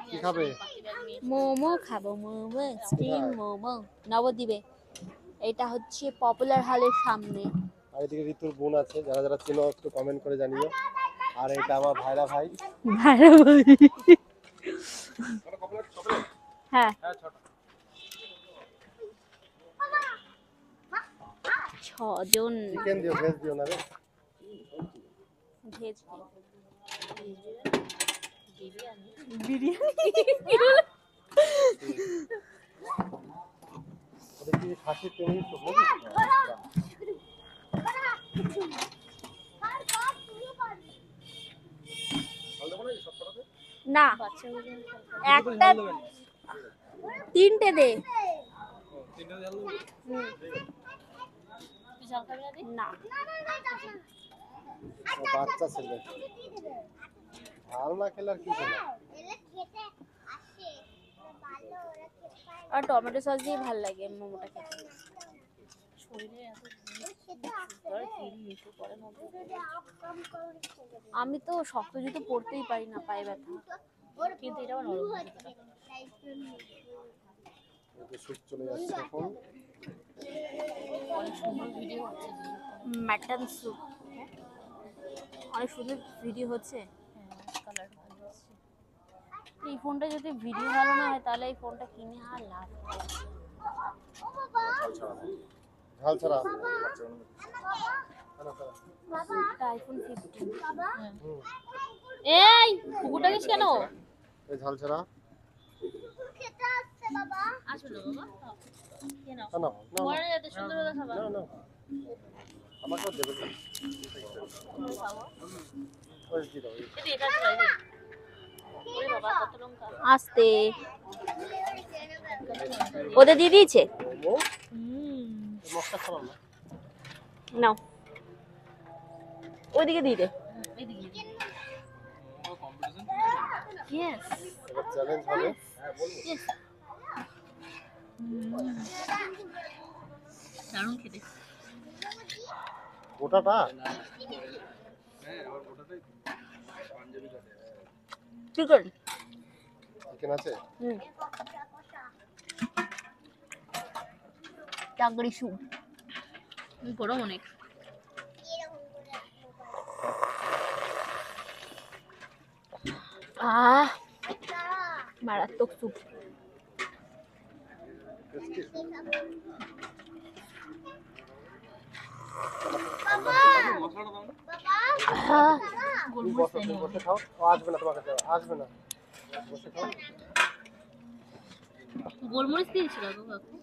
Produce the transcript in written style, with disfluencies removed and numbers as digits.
কি খাবে? মোমো খাবো, মোমো, স্টিম মোমো নবদ্বীপে। এটা হচ্ছে পপুলার হলের সামনে। আর এদিকে ঋতুর বোন আছে, যারা যারা চেনো একটু কমেন্ট করে জানিও। আর এটা আমার ভাইরা ভাই। ভালো ভাই। হ্যাঁ, 6 জন। চিকেন দিও, ভেজ দিও না রে। ভেজ বিরিয়ানি। ওটা কি খাসির টেবিল তো বলি? না, একটা 3টে দে। না, বাচ্চা ছেলে ঝাল না খেলে আর কি খেলে? আর টমেটো সস দিয়ে ভালো লাগে মোমোটা খেতে। আমি তো শক্ত জুতো পরতেই পারি না, পায়ে ব্যথা। কিন্তু এটা নরম। শুট চলে যাচ্ছে এখন। মাটন স্যুপ অনেক সুন্দর ভিডিও হচ্ছে। এই ফোনটা যদি ভিডিও ভালো না হয় তাহলে এই ফোনটা কিনে আর লাভ নেই। ঝাল ছাড়া এটা আইফোন 15। এই কুকুরটা গেছ কেন? এই ঝাল ছাড়া আসলে বাবা কেন না না মরে যেতে সুন্দর করে খাবা। না না আমাকেও দেবে না। ওই কি দাও? এটা চলাই দে। ওরে বাবা কত লঙ্কা। আস্তে ওদের দিয়ে দিয়েছে। মোমো মশলা খারাপ না। নাও ওইদিকে দিয়ে দে। Yes. এবার চ্যালেঞ্জ হবে। Yes. দারুণ খেতে। গোটাটা চিকেন চিকেন আছে। চাকরি স্যুপ গরম অনেক। মারাত্মক স্যুপ। বসে খাও, ও আসবে না তোমার কাছে, আসবে না, বসে খাও। গোলমরিচ দিয়েছিল তো কাকু।